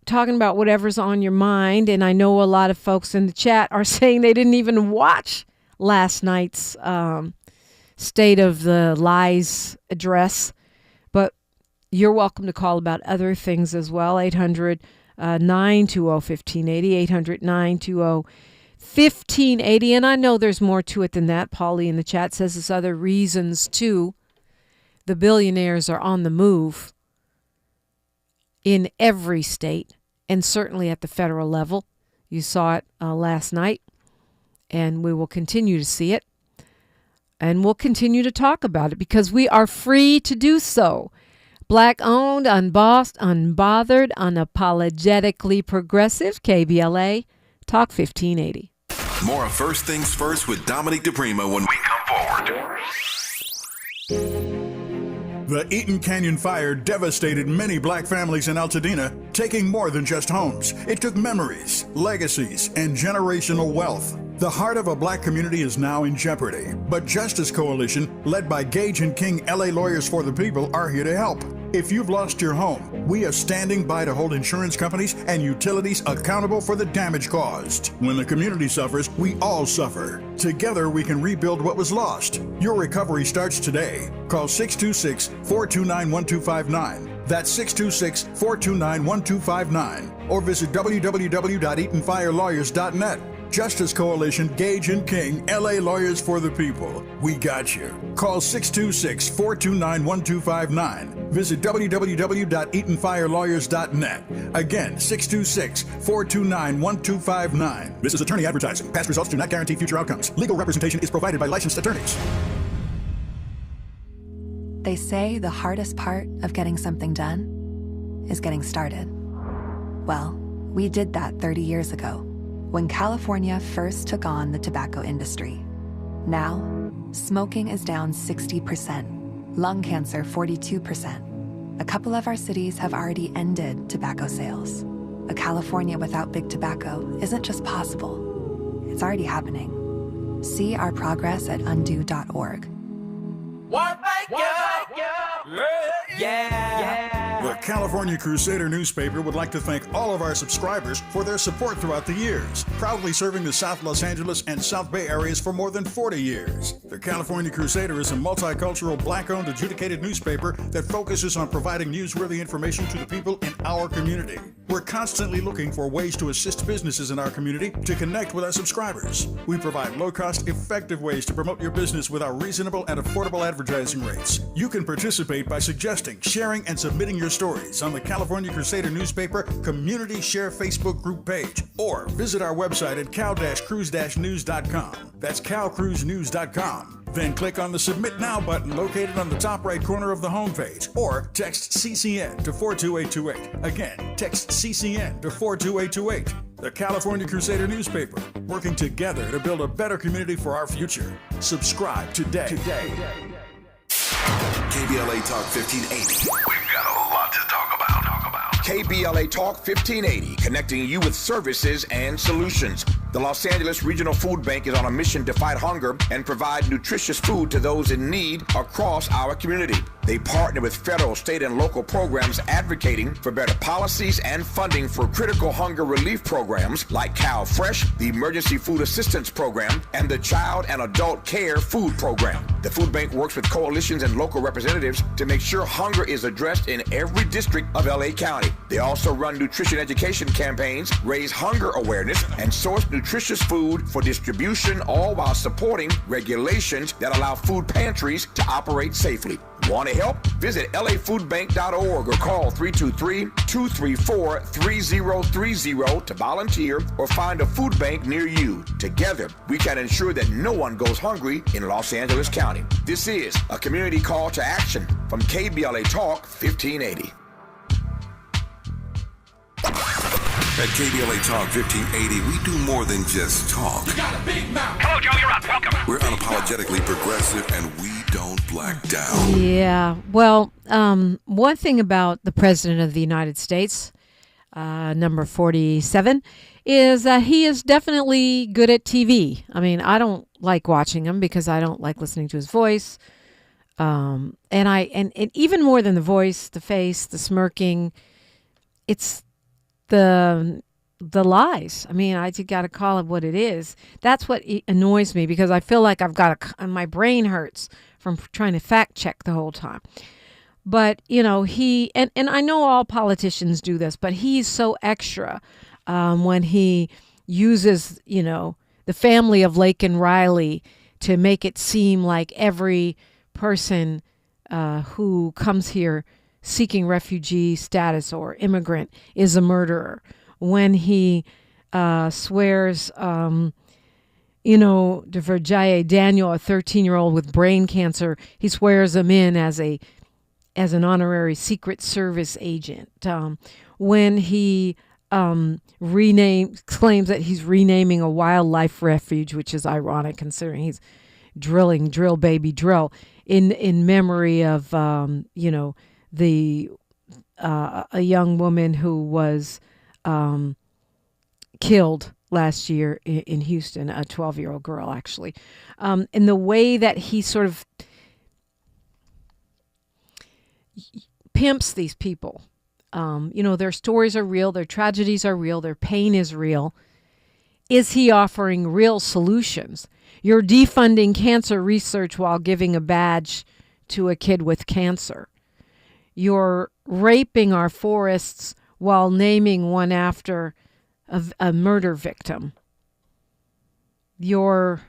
talking about whatever's on your mind. And I know a lot of folks in the chat are saying they didn't even watch last night's State of the Lies address. But you're welcome to call about other things as well. 800-920-1580, 800-920-1580. And I know there's more to it than that. Paulie in the chat says there's other reasons too. The billionaires are on the move in every state, and certainly at the federal level. You saw it last night, and we will continue to see it, and we'll continue to talk about it because we are free to do so. Black-owned, unbossed, unbothered, unapologetically progressive. KBLA Talk 1580. More of First Things First with Dominique DiPrima when we come forward. The Eaton Canyon fire devastated many black families in Altadena, taking more than just homes. It took memories, legacies, and generational wealth. The heart of a black community is now in jeopardy, but Justice Coalition, led by Gage and King LA Lawyers for the People, are here to help. If you've lost your home, we are standing by to hold insurance companies and utilities accountable for the damage caused. When the community suffers, we all suffer. Together, we can rebuild what was lost. Your recovery starts today. Call 626-429-1259. That's 626-429-1259. Or visit www.eatonfirelawyers.net. Justice Coalition, Gage and King, LA Lawyers for the People. We got you. Call 626-429-1259. Visit www.eatonfirelawyers.net. Again, 626-429-1259. This is attorney advertising. Past results do not guarantee future outcomes. Legal representation is provided by licensed attorneys. They say the hardest part of getting something done is getting started. Well, we did that 30 years ago, when California first took on the tobacco industry. Now, smoking is down 60%, lung cancer 42%. A couple of our cities have already ended tobacco sales. A California without big tobacco isn't just possible, it's already happening. See our progress at undo.org. The California Crusader newspaper would like to thank all of our subscribers for their support throughout the years, proudly serving the South Los Angeles and South Bay areas for more than 40 years. The California Crusader is a multicultural, black-owned, adjudicated newspaper that focuses on providing newsworthy information to the people in our community. We're constantly looking for ways to assist businesses in our community to connect with our subscribers. We provide low-cost, effective ways to promote your business with our reasonable and affordable advertising rates. You can participate by suggesting, sharing, and submitting your stories on the California Crusader newspaper Community Share Facebook group page, or visit our website at cal-cruise-news.com. That's calcruisenews.com. Then click on the Submit Now button located on the top right corner of the homepage, or text CCN to 42828. Again, text CCN to 42828. The California Crusader newspaper, working together to build a better community for our future. Subscribe today. KBLA Talk 1580. We've got a lot to talk about. KBLA Talk 1580, connecting you with services and solutions. The Los Angeles Regional Food Bank is on a mission to fight hunger and provide nutritious food to those in need across our community. They partner with federal, state, and local programs advocating for better policies and funding for critical hunger relief programs like Cal Fresh, the Emergency Food Assistance Program, and the Child and Adult Care Food Program. The food bank works with coalitions and local representatives to make sure hunger is addressed in every district of LA County. They also run nutrition education campaigns, raise hunger awareness, and source nutritious food for distribution, all while supporting regulations that allow food pantries to operate safely. Want to help? Visit lafoodbank.org or call 323-234-3030 to volunteer or find a food bank near you. Together, we can ensure that no one goes hungry in Los Angeles County. This is a community call to action from KBLA Talk 1580. At KBLA Talk 1580, we do more than just talk. You got a big mouth. Hello, Joe, you're up. Welcome. We're unapologetically progressive, and we don't black down. Yeah. Well, one thing about the President of the United States, number 47, is that he is definitely good at TV. I mean, I don't like watching him because I don't like listening to his voice. And even more than the voice, the face, the smirking, it's the lies. I mean, I just got to call it what it is. That's what annoys me because I feel like my brain hurts from trying to fact check the whole time. But, you know, and I know all politicians do this, but he's so extra when he uses, you know, the family of Lake and Riley to make it seem like every person who comes here seeking refugee status or immigrant is a murderer. When he swears, you know, to Virginia Daniel, a 13-year-old with brain cancer, he swears him in as an honorary Secret Service agent. When he claims that he's renaming a wildlife refuge, which is ironic considering he's drilling drill baby drill in memory of you know, a young woman who was killed last year in Houston, a 12-year-old girl, actually. In the way that he sort of pimps these people. You know, their stories are real, their tragedies are real, their pain is real. Is he offering real solutions? You're defunding cancer research while giving a badge to a kid with cancer. You're raping our forests while naming one after a murder victim. You're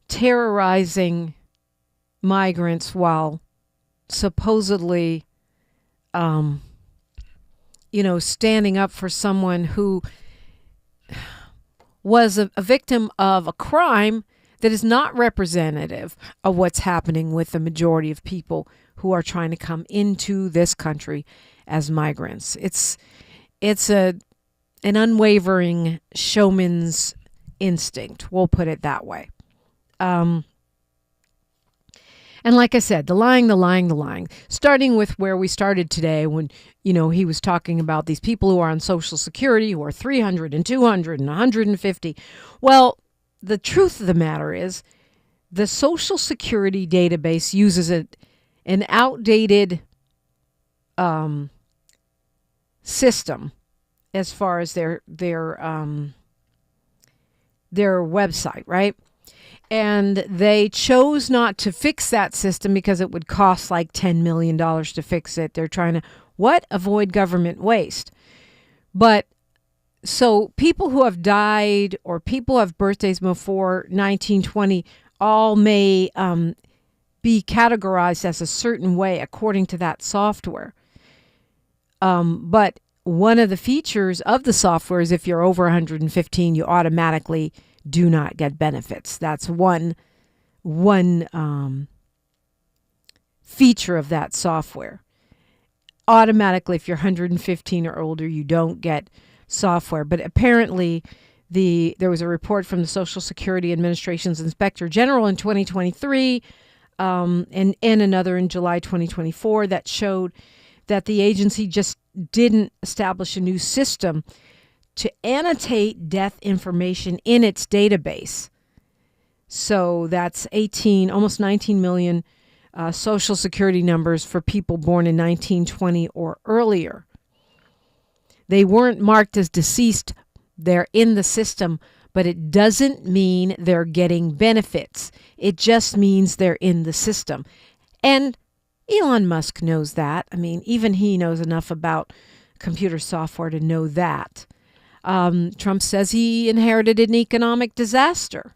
terrorizing migrants while supposedly, you know, standing up for someone who was a victim of a crime that is not representative of what's happening with the majority of people who are trying to come into this country as migrants. It's an unwavering showman's instinct. We'll put it that way. And like I said, the lying, starting with where we started today when, you know, he was talking about these people who are on Social Security who are 300 and 200 and 150. Well, the truth of the matter is the Social Security database uses an outdated system as far as their website, right? And they chose not to fix that system because it would cost like $10 million to fix it. They're trying to, avoid government waste. But so people who have died or people who have birthdays before 1920 all may be categorized as a certain way according to that software. But one of the features of the software is if you're over 115, you automatically do not get benefits. That's one feature of that software. Automatically, if you're 115 or older, you don't get software. But apparently, there was a report from the Social Security Administration's Inspector General in 2023 and another in July 2024 that showed that the agency just didn't establish a new system to annotate death information in its database. So that's almost 19 million Social Security numbers for people born in 1920 or earlier. They weren't marked as deceased. They're in the system, but it doesn't mean they're getting benefits. It just means they're in the system. And Elon Musk knows that. I mean, even he knows enough about computer software to know that. Trump says he inherited an economic disaster.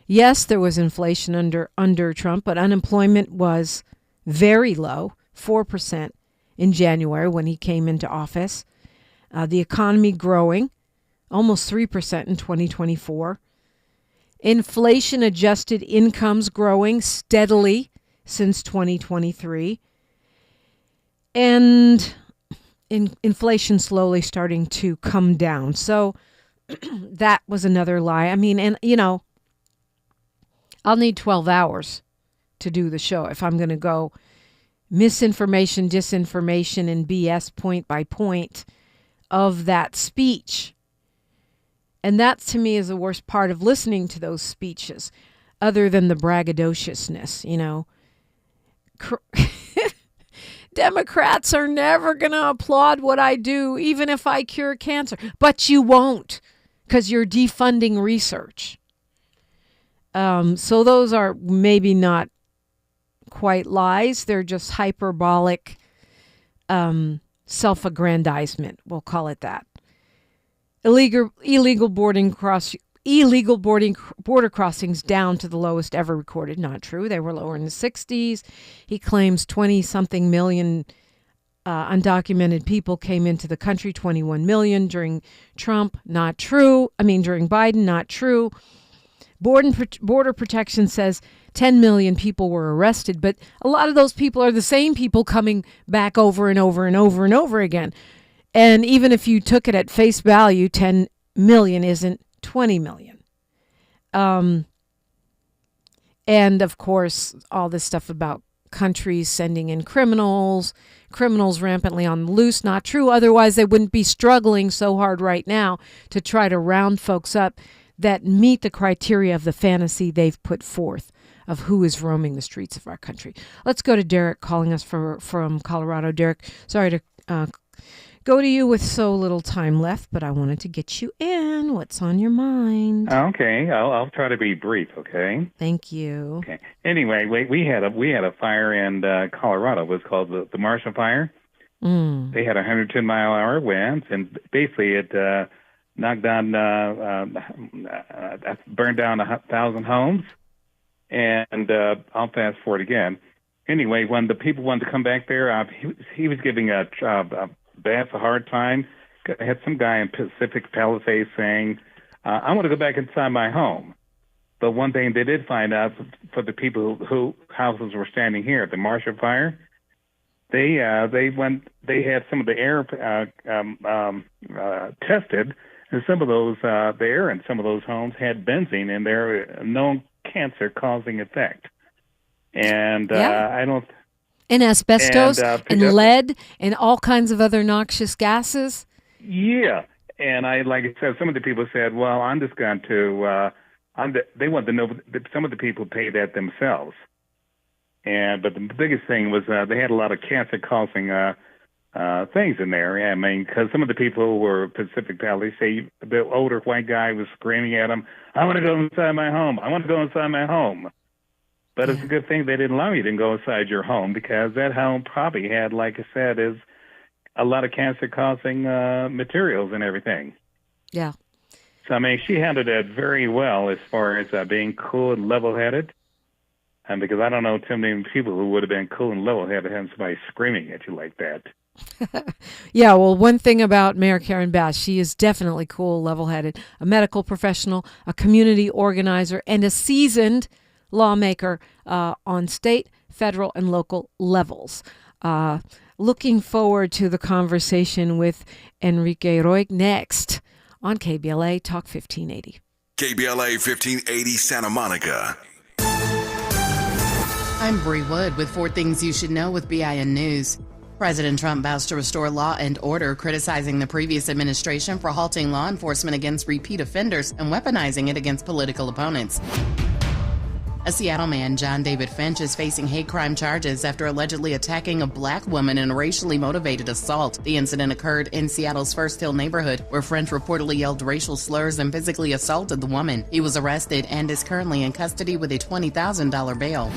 Yes, there was inflation under Trump, but unemployment was very low, 4% in January when he came into office. The economy growing, almost 3% in 2024. Inflation-adjusted incomes growing steadily since 2023. And inflation slowly starting to come down. So that was another lie. I mean, and I'll need 12 hours to do the show if I'm going to go misinformation, disinformation, and BS point by point of that speech. And that, to me, is the worst part of listening to those speeches, other than the braggadociousness, Democrats are never going to applaud what I do, even if I cure cancer. But you won't, because you're defunding research. So those are maybe not quite lies. They're just hyperbolic self-aggrandizement. We'll call it that. Illegal border crossings down to the lowest ever recorded. Not true. They were lower in the 60s. He claims 20-something million undocumented people came into the country, 21 million during Trump. Not true. During Biden, not true. Border Protection says 10 million people were arrested, but a lot of those people are the same people coming back over and over and over and over again. And even if you took it at face value, 10 million isn't 20 million. And of course, all this stuff about countries sending in criminals rampantly on the loose, not true. Otherwise, they wouldn't be struggling so hard right now to try to round folks up that meet the criteria of the fantasy they've put forth of who is roaming the streets of our country. Let's go to Derek calling us from Colorado. Derek, sorry to go to you with so little time left, but I wanted to get you in. What's on your mind? Okay, I'll try to be brief. Okay. Thank you. Okay. Anyway, we had a fire in Colorado. It was called the Marshall Fire. They had 110-mile-an-hour winds, and basically it knocked down, burned down 1,000 homes. And I'll fast forward again. Anyway, when the people wanted to come back there, he was giving Bass a hard time. I had some guy in Pacific Palisades saying, I want to go back inside my home. But one thing they did find out for the people who houses were standing here at the Marshall Fire, they had some of the air tested, and some of those the air in some of those homes had benzene in there, known cancer-causing effect. And I don't. And asbestos and lead and all kinds of other noxious gases. Yeah, and like I said, some of the people said, "Well, I'm just going to." They want to know. Some of the people pay that themselves, but the biggest thing was they had a lot of cancer-causing things in there. Because some of the people were Pacific Palisades. Say the older white guy was screaming at him, "I want to go inside my home! I want to go inside my home!" But it's a good thing they didn't allow you to go inside your home, because that home probably had, like I said, is a lot of cancer-causing materials and everything. Yeah. So, she handled that very well as far as being cool and level-headed. And because I don't know too many people who would have been cool and level-headed having somebody screaming at you like that. Yeah, well, one thing about Mayor Karen Bass, she is definitely cool, level-headed, a medical professional, a community organizer, and a seasoned lawmaker on state, federal, and local levels. Looking forward to the conversation with Enrique Roig next on KBLA Talk 1580. KBLA 1580 Santa Monica. I'm Bree Wood with 4 Things You Should Know with BIN News. President Trump vows to restore law and order, criticizing the previous administration for halting law enforcement against repeat offenders and weaponizing it against political opponents. A Seattle man, John David Finch, is facing hate crime charges after allegedly attacking a black woman in a racially motivated assault. The incident occurred in Seattle's First Hill neighborhood, where Finch reportedly yelled racial slurs and physically assaulted the woman. He was arrested and is currently in custody with a $20,000 bail.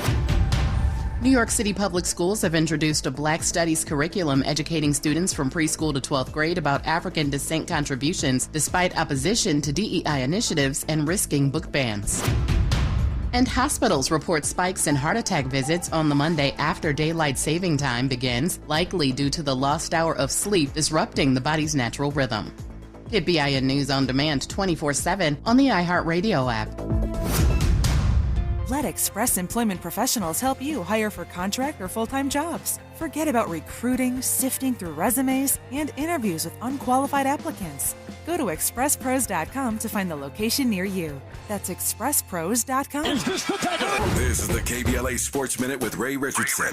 New York City Public Schools have introduced a Black Studies curriculum educating students from preschool to 12th grade about African descent contributions, despite opposition to DEI initiatives and risking book bans. And hospitals report spikes in heart attack visits on the Monday after daylight saving time begins, likely due to the lost hour of sleep disrupting the body's natural rhythm. Get BIN News on demand 24/7 on the iHeartRadio app. Let Express Employment Professionals help you hire for contract or full-time jobs. Forget about recruiting, sifting through resumes, and interviews with unqualified applicants. Go to expresspros.com to find the location near you. That's expresspros.com. This is the KBLA Sports Minute with Ray Richardson.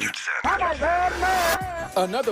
Another